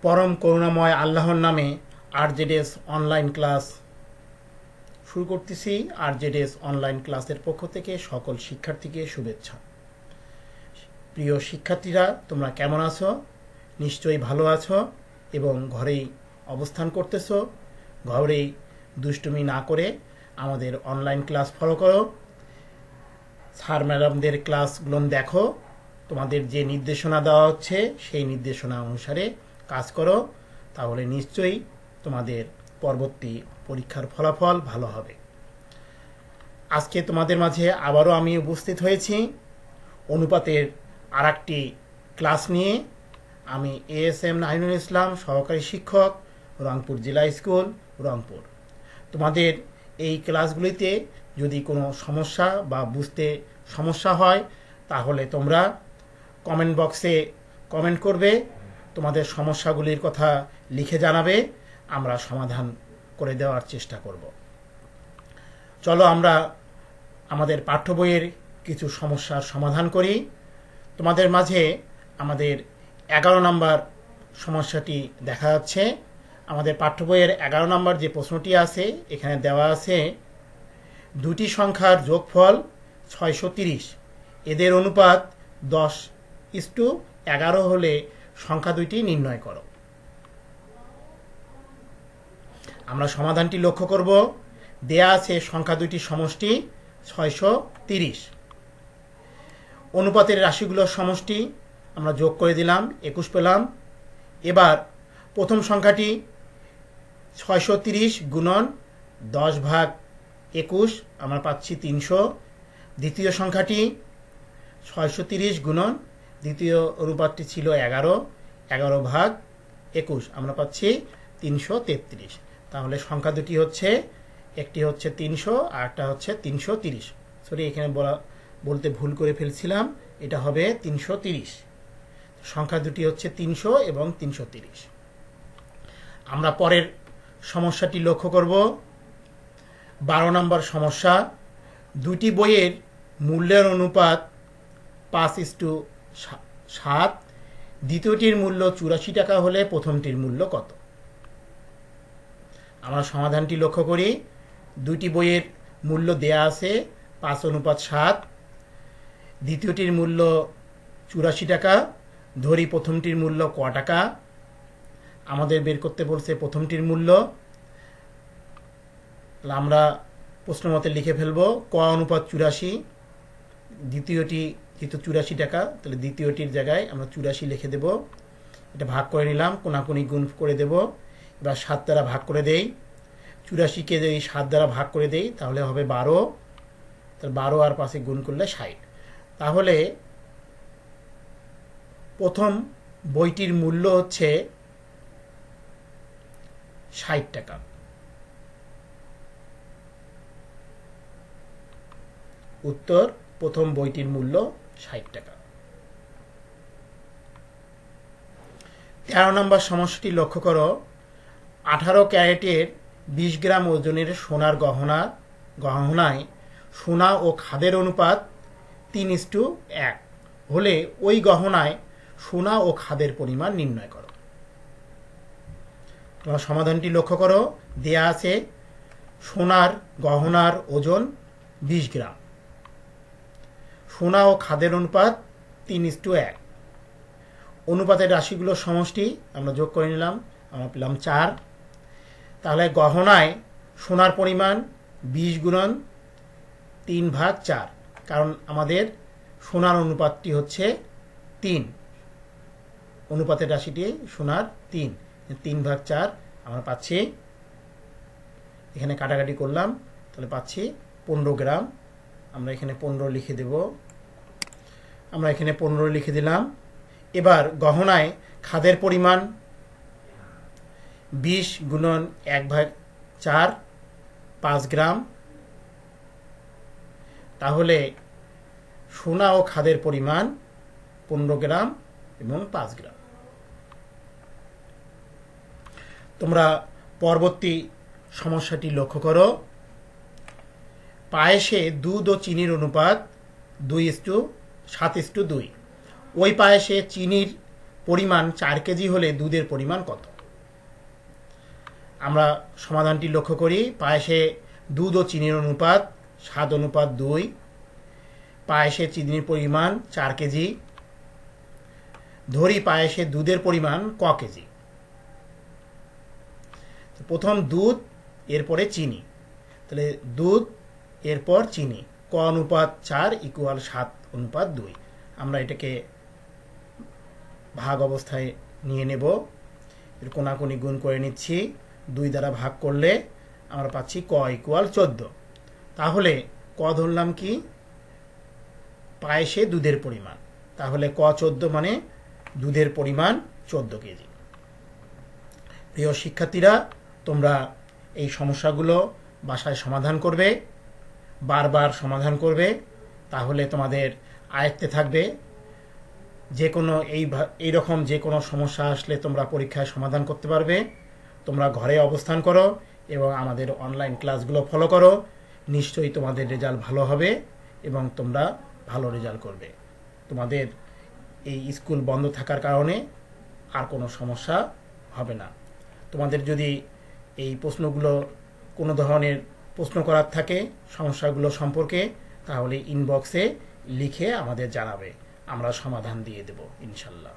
পরম করুণাময় আল্লাহর নামে আরজেডএস অনলাইন ক্লাস শুরু করতেছি। আরজেডএস অনলাইন ক্লাসের পক্ষ থেকে সকল শিক্ষার্থীকে শুভেচ্ছা। প্রিয় শিক্ষার্থীরা, তোমরা কেমন আছো? নিশ্চয়ই ভালো আছো এবং ঘরেই অবস্থান করতেছো। ঘরেই দুষ্টুমি না করে আমাদের অনলাইন ক্লাস ফলো করো, স্যার ম্যাডামদের ক্লাসগুলো দেখো, তোমাদের যে নির্দেশনা দেওয়া হচ্ছে সেই নির্দেশনা অনুসারে কাজ করো, তাহলে নিশ্চয়ই তোমাদের পরবর্তী পরীক্ষার ফলাফল ভালো হবে। আজকে তোমাদের মাঝে আবারও আমি উপস্থিত হয়েছি অনুপাতের আরেকটি ক্লাস নিয়ে। আমি ASM নাহিনুল ইসলাম, সহকারী শিক্ষক, রংপুর জেলা স্কুল, রংপুর। তোমাদের এই ক্লাসগুলিতে যদি কোনো সমস্যা বা বুঝতে সমস্যা হয় তাহলে তোমরা কমেন্ট বক্সে কমেন্ট করবে, তোমাদের সমস্যাগুলির কথা লিখে জানাবে, আমরা সমাধান করে দেওয়ার চেষ্টা করব। চলো আমরা আমাদের পাঠ্য বইয়ের কিছু সমস্যার সমাধান করি। তোমাদের মাঝে আমাদের 11 নম্বর সমস্যাটি দেখা যাচ্ছে। আমাদের পাঠ্য বইয়ের 11 নম্বর যে প্রশ্নটি আছে এখানে দেওয়া আছে, দুটি সংখ্যার যোগফল 630, এদের অনুপাত 10:11 হলে সংখ্যা দুইটি নির্ণয় করো। আমরা সমাধানটি লক্ষ্য করব। দেয়া আছে সংখ্যা দুইটির সমষ্টি 630। অনুপাতের রাশিগুলোর সমষ্টি আমরা যোগ করে দিলাম, 21 পেলাম। এবার প্রথম সংখ্যাটি 630 গুণন 10/21 আমরা পাচ্ছি 300। দ্বিতীয় সংখ্যাটি 630 গুণন, দ্বিতীয় অনুপাতটি ছিল 11, 11/21 আমরা পাচ্ছি 333। তাহলে সংখ্যা দুটি হচ্ছে, একটি হচ্ছে 300 আর একটা হচ্ছে 330। সরি, এখানে বলতে ভুল করে ফেলছিলাম, এটা হবে 330। সংখ্যা দুটি হচ্ছে 300 এবং 330। আমরা পরের সমস্যাটি লক্ষ্য করব। 12 নম্বর সমস্যা, দুটি বইয়ের মূল্যের অনুপাত 5:7, দ্বিতীয়টির মূল্য 84 টাকা হলে প্রথমটির মূল্য কত? আমরা সমাধানটি লক্ষ্য করি। দুটি বইয়ের মূল্য দেয়া আছে 5:7, দ্বিতীয়টির মূল্য 84 টাকা। ধরি প্রথমটির মূল্য ক টাকা। আমাদের বের করতে বলছে প্রথমটির মূল্য। আমরা প্রশ্ন মতে লিখে ফেলবো ক অনুপাত 84, দ্বিতীয়টি যেহেতু 84 টাকা, তাহলে দ্বিতীয়টির জায়গায় আমরা 84 লিখে দেব। এটা ভাগ করে নিলাম, কোনাকুনি গুণ করে দেব। এবার 7 দ্বারা ভাগ করে দেই। 84কে যদি 7 দ্বারা ভাগ করে দেই তাহলে হবে 12, তাহলে 12 আর 5 গুণ করলে 60। তাহলে প্রথম বইটির মূল্য হচ্ছে 60 টাকা। উত্তর, প্রথম বইটির মূল্য 60 টাকা। 13 নম্বর সমস্যাটি লক্ষ্য করো। 18 ক্যারেটের 20 গ্রাম ওজনের সোনার গহনায় সোনা ও খাদের অনুপাত 3:1 হলে ওই গহনায় সোনা ও খাদের পরিমাণ নির্ণয় করো। তোমার সমাধানটি লক্ষ্য করো। দেয়া আছে সোনার গহনার ওজন 20 গ্রাম, সোনা ও খাদের অনুপাত 3:1। অনুপাতের রাশিগুলোর সমষ্টি আমরা যোগ করে নিলাম, আমরা পেলাম 4। তাহলে গহনায় সোনার পরিমাণ 20 গুণন 3/4, কারণ আমাদের সোনার অনুপাতটি হচ্ছে 3, অনুপাতের রাশিটি সোনার 3/4 আমরা পাচ্ছি। এখানে কাটাকাটি করলাম, তাহলে পাচ্ছি 15 গ্রাম। আমরা এখানে 15 লিখে দেব। আমরা এখানে 15 লিখে দিলাম। এবার গহনায় খাদের পরিমাণ 20 গুণন 1/4, 5 গ্রাম। তাহলে সোনা ও খাদের পরিমাণ 15 গ্রাম এবং 5 গ্রাম। তোমরা পরবর্তী সমস্যাটি লক্ষ্য করো। পায়েসে দুধ ও চিনির অনুপাত 7:2। ওই পায়েসে চিনির পরিমাণ 4 কেজি হলে দুধের পরিমাণ কত? আমরা সমাধানটি লক্ষ্য করি। পায়েসে দুধ ও চিনির অনুপাত 7:2। পায়েসে চিনির পরিমাণ 4 কেজি। ধরি পায়েসে দুধের পরিমাণ ক কেজি। প্রথম দুধ, এরপরে চিনি, তাহলে দুধ এরপর চিনি, ক/4 = 7/2। আমরা এটাকে ভাগ অবস্থায় নিয়ে নেব। এর কোনাকুনি গুণ করে নিচ্ছি। 2 দ্বারা ভাগ করলে আমরা পাচ্ছি ক = 14। তাহলে ক ধরলাম কি? পায়েসে দুধের পরিমাণ। তাহলে ক14 মানে দুধের পরিমাণ 14 কেজি। প্রিয় শিক্ষার্থীরা, তোমরা এই সমস্যাগুলো বাসায় সমাধান করবে, বারবার সমাধান করবে, তাহলে তোমাদের আয়ত্তে থাকবে। যে কোনো এইরকম যে কোনো সমস্যা আসলে তোমরা পরীক্ষায় সমাধান করতে পারবে। তোমরা ঘরে অবস্থান করো এবং আমাদের অনলাইন ক্লাসগুলো ফলো করো। নিশ্চয়ই তোমাদের রেজাল্ট ভালো হবে এবং তোমরা ভালো রেজাল্ট করবে। তোমাদের এই স্কুল বন্ধ থাকার কারণে আর কোনো সমস্যা হবে না। তোমাদের যদি এই প্রশ্নগুলো কোনো ধরনের প্রশ্ন করার থাকে সমস্যাগুলো সম্পর্কে, তাহলে ইনবক্সে লিখে আমাদের জানাবে, আমরা সমাধান দিয়ে দেব ইনশাল্লাহ।